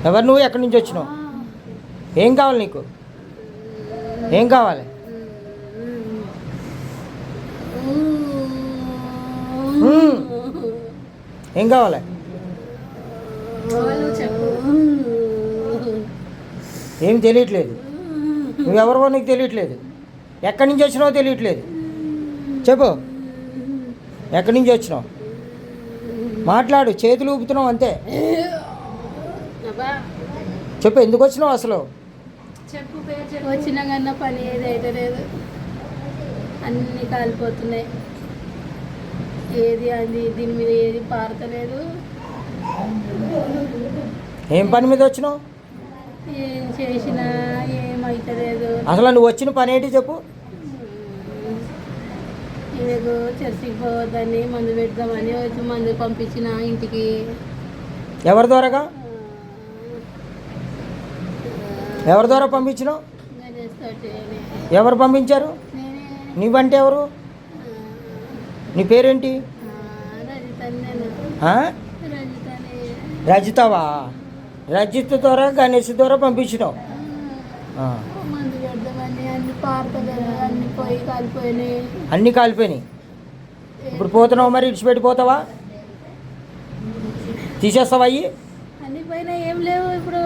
ఎవరు నువ్వు? ఎక్కడి నుంచి వచ్చినావు? ఏం కావాలి నీకు? ఏం కావాలి? ఏం కావాలి? ఏం తెలియట్లేదు. నువ్వెవరో నీకు తెలియట్లేదు. ఎక్కడి నుంచి వచ్చినావో తెలియట్లేదు. చెప్పు, ఎక్కడి నుంచి వచ్చినావు? మాట్లాడు. చేతులు ఊపుతున్నావు అంతే. చెప్పు, ఎందుకు వచ్చినావు అసలు? వచ్చినా కన్నా పని ఏది అయితే లేదు. అన్నీ కాలిపోతున్నాయి. ఏది అది దీని మీద ఏది పారతలేదు. ఏం పని మీద వచ్చినావు? ఏం చేసినా ఏమైతలేదు. అసలు నువ్వు వచ్చిన పని ఏంటి చెప్పు? ఇదిగో చర్చికి పోవద్దని మందు పెడదామని వచ్చి మందు పంపించిన ఇంటికి. ఎవరి ద్వారాగా? ఎవరి ద్వారా పంపించినావు? ఎవరు పంపించారు? నీవంటే ఎవరు? నీ పేరేంటి? రజితవా? రజిత్ ద్వారా గణేష్ ద్వారా పంపించినావు. మందు పెడదామని అన్ని పారతలేదు. అన్ని పోయి కాలిపోయినాయి. అన్నీ కాలిపోయినాయి. ఇప్పుడు పోతున్నావు, మరి ఇడిచిపెట్టిపోతావా? తీసేస్తావా అయ్యి? అన్ని పోయినా ఏం లేవు ఇప్పుడు.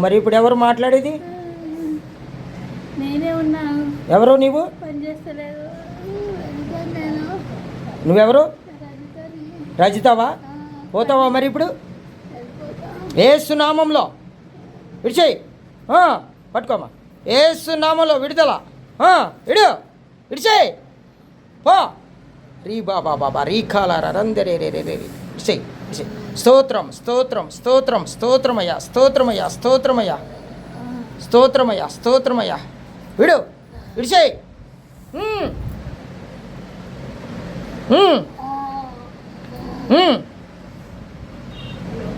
మరి ఇప్పుడు ఎవరు మాట్లాడేది? నేనే ఉన్నాను. ఎవరు నీవు? పని చేస్తలేదు. నువ్వెవరు? రజితవా? పోతావా మరి ఇప్పుడు? యేసు నామంలో విడిచేయి. పట్టుకోమా. యేసు నామంలో విడుదల. విడిచేయి. పో. రీ బాబా బాబా రీ కాలారా రందరే రే రే రే విడిచేయి. స్తోత్రం స్తోత్రం స్తోత్రం స్తోత్రమయ్యా స్తోత్రమయ్యా స్తోత్రమయ్యా స్తోత్రమయ్యా స్తోత్రమయ్యా. విడిచేయి.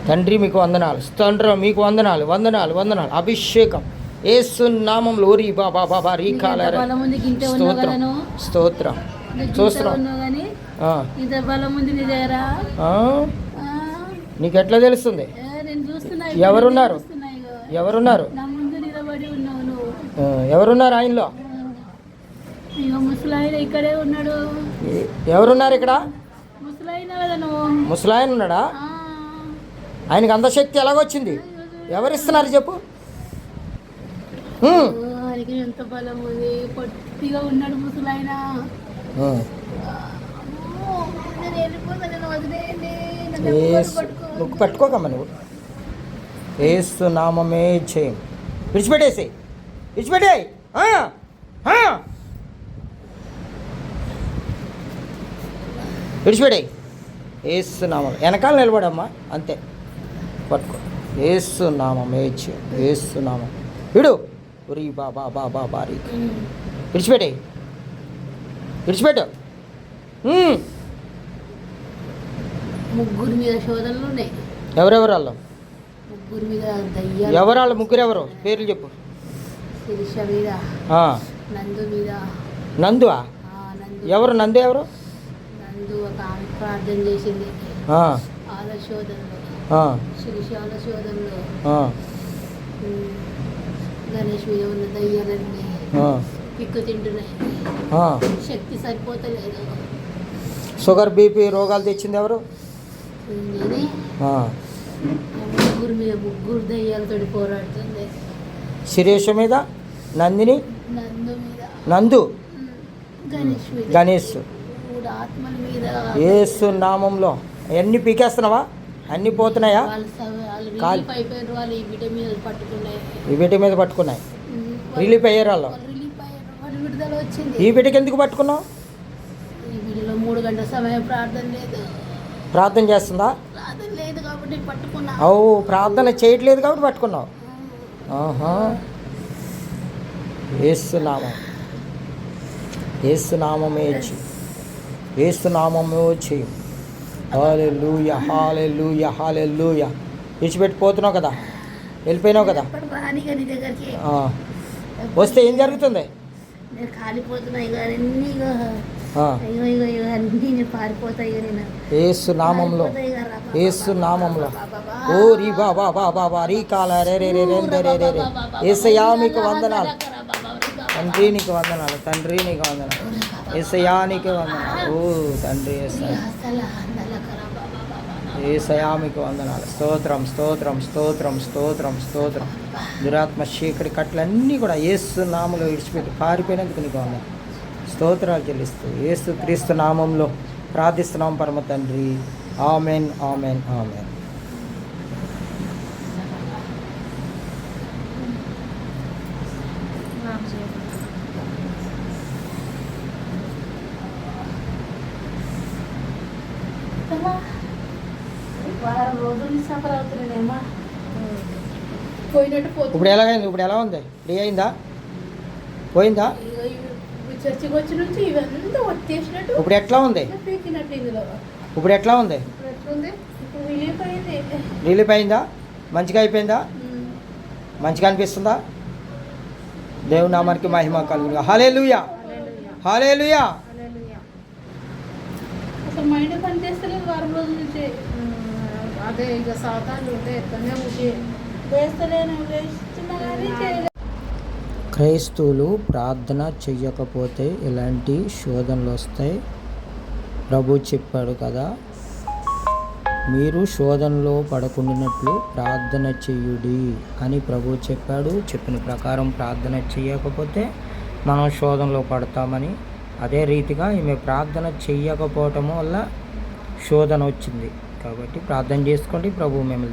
తండ్రి మీకు వందనాలు. తండ్రి మీకు వందనాలు వందనాలు వందనాలు. అభిషేకం యేసు నామంలో. ఓరి బాబా బాబా రీ కాలారా. స్తోత్రం స్తోత్రం స్తోత్రం. నీకు ఎట్లా తెలుస్తుంది? ఎవరున్నారు? ఎవరున్నారు? ఎవరున్నారు ఆయనలో? ఇక్కడే ఉన్నాడు. ఎవరున్నారు ఇక్కడ? ముసలాయన ఉన్నాడా? ఆయనకి అంత శక్తి ఎలాగొచ్చింది? ఎవరిస్తున్నారు చెప్పు? ఎంత బలం ఉంది. పొట్టిగా ఉన్నాడు ముసలాయన. నువ్వు పట్టుకోకమ్మా. నువ్వు యేసు నామమే చేయం. విడిచిపెట్టేసి విడిచిపెట్టాయి. విడిచిపెట్టాయి. యేసు నామం. వెనకాల నిలబడమ్మా అంతే. పట్టుకో. యేసు నామమే చేయం. యేసు నామం. విడు. ఉరి బాబా బాబా బారీ. విడిచిపెట్టాయి. విడిచిపెట్టు. ముగ్గురు మీద శోధనలు ఉన్నాయి. ఎవరెవరు వాళ్ళు? ముగ్గురు మీద దయ్యాలు. ఎవరు వాళ్ళు ముగ్గురు? ఎవరు పేర్లు చెప్పు? శిరీష మీద, నందు మీద. నందువా? ఎవరు నందు? ఎవరు నందు? ఒక ఆమె ప్రార్థన చేసింది. ఆల శోధనలో, శిరీష ఆల శోధనలో గణేష్ మీద ఉన్న దయ్యాలన్నీ పిక్కు తింటున్నాయి. శక్తి సరిపోతలేదు. షుగర్ బీపీ రోగాలు తెచ్చింది ఎవరు? ముగ్గురు మీద ముగ్గురు దయ్యాలతో పోరాడుతుంది. శిరీష మీద, నందిని, నందు మీద, నందు, గణేష్ మీద, గణేష్. మూడు ఆత్మల మీద యేసు నామంలో. అన్నీ పీకేస్తున్నావా? అన్నీ పోతున్నాయా? వాళ్ళు ఈ బిడ్డ మీద పట్టుకున్నాయి. ఈ బిడ్డ మీద పట్టుకున్నాయి. రిలీఫ్ అయ్యారు వాళ్ళు. విడుదల వచ్చింది. ఈ బిడ్డకి ఎందుకు పట్టుకున్నావు? ఈ బిడ్డలో 3 గంటల సమయం ప్రార్థన లేదు. ప్రార్థన చేస్తుందా? ప్రార్థన లేదు కాబట్టి పట్టుకున్నా. ప్రార్థన చేయట్లేదు కాబట్టి పట్టుకున్నావు. ఏసునామం. ఏసునామమే ఏసునామమే చేయం. హల్లెలూయా హల్లెలూయా హల్లెలూయా. విడిచిపెట్టిపోతున్నావు కదా, వెళ్ళిపోయినావు కదా. వస్తే ఏం జరుగుతుంది? కాలిపోతున్నాయి అన్నీ పారిపోతాయి. యేసు నామంలో, యేసు నామంలో, ఓ రీ బాబా బాబా రీ కాల రే రే రే రే రే రే రే రే యేసయ్యా మీకు వందనాలు తండ్రి, నీకు వందనాలు తండ్రి, నీకు వందనాలు యేసయ్యా, నీకు వందనాలు. ఓ తండ్రి యేసయ్యా, యేసయ్యా మీకు వందనాలు. స్తోత్రం స్తోత్రం స్తోత్రం స్తోత్రం స్తోత్రం. దురాత్మ చీకటి కట్లన్నీ కూడా యేసు నామములో విడిచిపెట్టి పారిపోయినందుకు నీకు వందనాలు, స్తోత్రాలు చెల్లిస్తూ యేసు క్రీస్తు నామంలో ప్రార్థిస్తున్నాం పరమ తండ్రి. Amen amen amen. వారం రోజులు సఫర్ అవుతున్నానేమా పోయినట్టు పోతుంది. ఇప్పుడు ఎలాగైంది? ఇప్పుడు ఎలా ఉంది? ఫ్రీ అయిందా? పోయిందా? చర్చికి వచ్చి నుంచి ఇవంతా వచ్చేసినట్టు ఇప్పుడు ఎట్లా ఉంది? పీకినట్టు ఇందులో ఇప్పుడు ఎట్లా ఉంది? ఇప్పుడు ఎట్లుంది? ఇప్పుడు రిలీఫ్ అయింది. రిలీఫ్ అయిందా? మంచిగా అయిపోయిందా? మంచిగా అనిపిస్తుందా? దేవుని నామానికి మహిమ కలుగును. హల్లెలూయా హల్లెలూయా. అసలు మైండ్ పనిచేస్తలేదు వారం రోజుల నుంచి. అదే ఇక సాతాను ఉంటే ఎక్కడనే ఉంటే వేస్తలేను, వేస్తున్నా కానీ చేయలేదు. క్రైస్తవులు ప్రార్థన చెయ్యకపోతే ఇలాంటి శోధనలు వస్తాయి. ప్రభు చెప్పాడు కదా, మీరు శోధనలో పడకుండానట్లు ప్రార్థన చెయ్యుడి అని ప్రభు చెప్పాడు. చెప్పిన ప్రకారం ప్రార్థన చెయ్యకపోతే మనం శోధనలో పడతామని. అదే రీతిగా ఈమె ప్రార్థన చెయ్యకపోవటం వల్ల శోధన వచ్చింది. కాబట్టి ప్రార్థన చేసుకోండి. ప్రభు మిమ్మల్ని